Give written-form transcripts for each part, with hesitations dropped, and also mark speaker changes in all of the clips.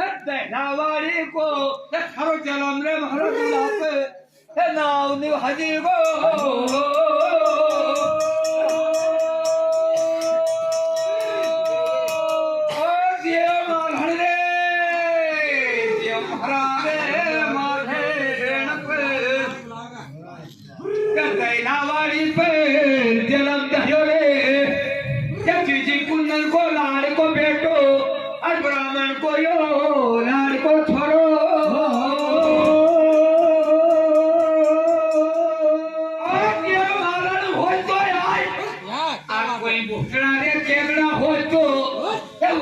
Speaker 1: नावाड़ी को थारो जलम रे मारो गुलाब हे नाव नि हाजी गो ओ दियो मारहण रे दियो महारा रे माथे रणप कतई नावाड़ी पे जलम दयो रे जी कुंदन को लाड़ को बेटो और ब्राह्मण को यो लाड़ को छोरो ये मारण हो तो यार कोई भूखना रे केगड़ा हो तो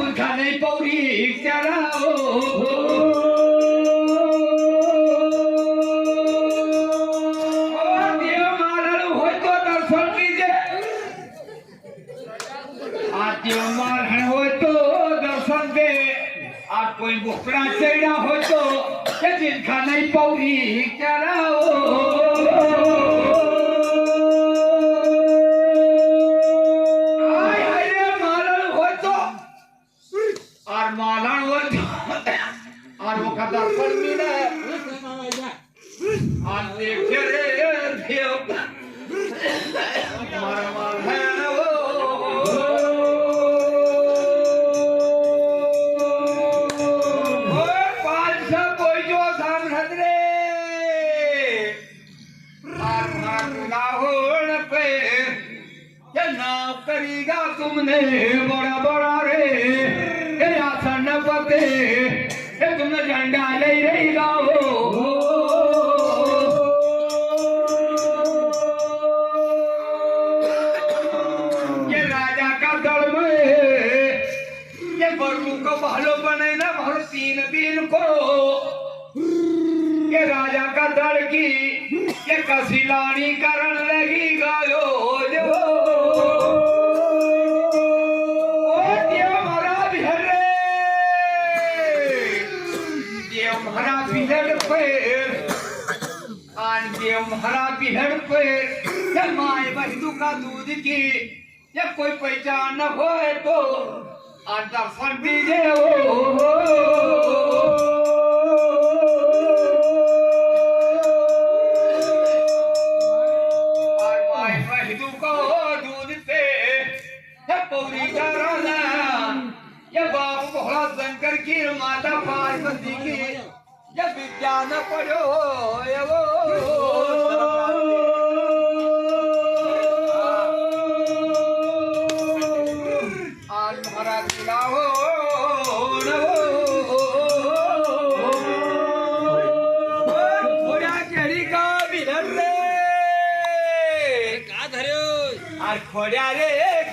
Speaker 1: उनका नहीं पौड़ी चलाओ ये मारण हो तो दर्शन कीजिए आत्यो मारण हो तो दर्शन दे और कोई बुकड़ा चढ़ा हो तो जिनका नहीं पौड़ी चलाओ मारण हो तो और मारण हो तो और वो का दर्शन मिले और देखे रे देव मार मार है करीगा तुमने बड़ा बड़ा रे आसन पते तुमने झंडा ले रहेगा हो ये राजा का दल में ये बरलू को भालो बने ना भर 3 दिन को ये राजा का दल की ये कसिलानी करण लगी गायो हरा बिहड़ पे माए बहू का दूध की ये कोई पहचान न हो तो दर्शन दीजिए माए बहू को दूध से ये पौरी का राजा ये बाप भोला शंकर की माता पार्वती की ये विद्या न पढ़ो ये वो खोड्या रे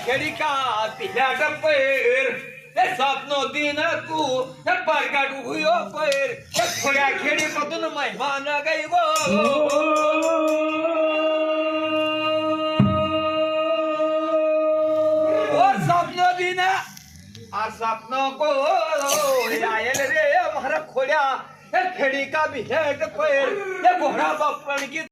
Speaker 1: खेड़ी का पिला टपेर ते सपनो दिन तू ते परगट हुयो पेर ते खोड्या खेड़ी पतन मेहमान गई गो ओ सपनो दिन आ सपनो को आयल रे हमारा खोड्या ते खेड़ी का बिहेट पेर ते घोड़ा बपन की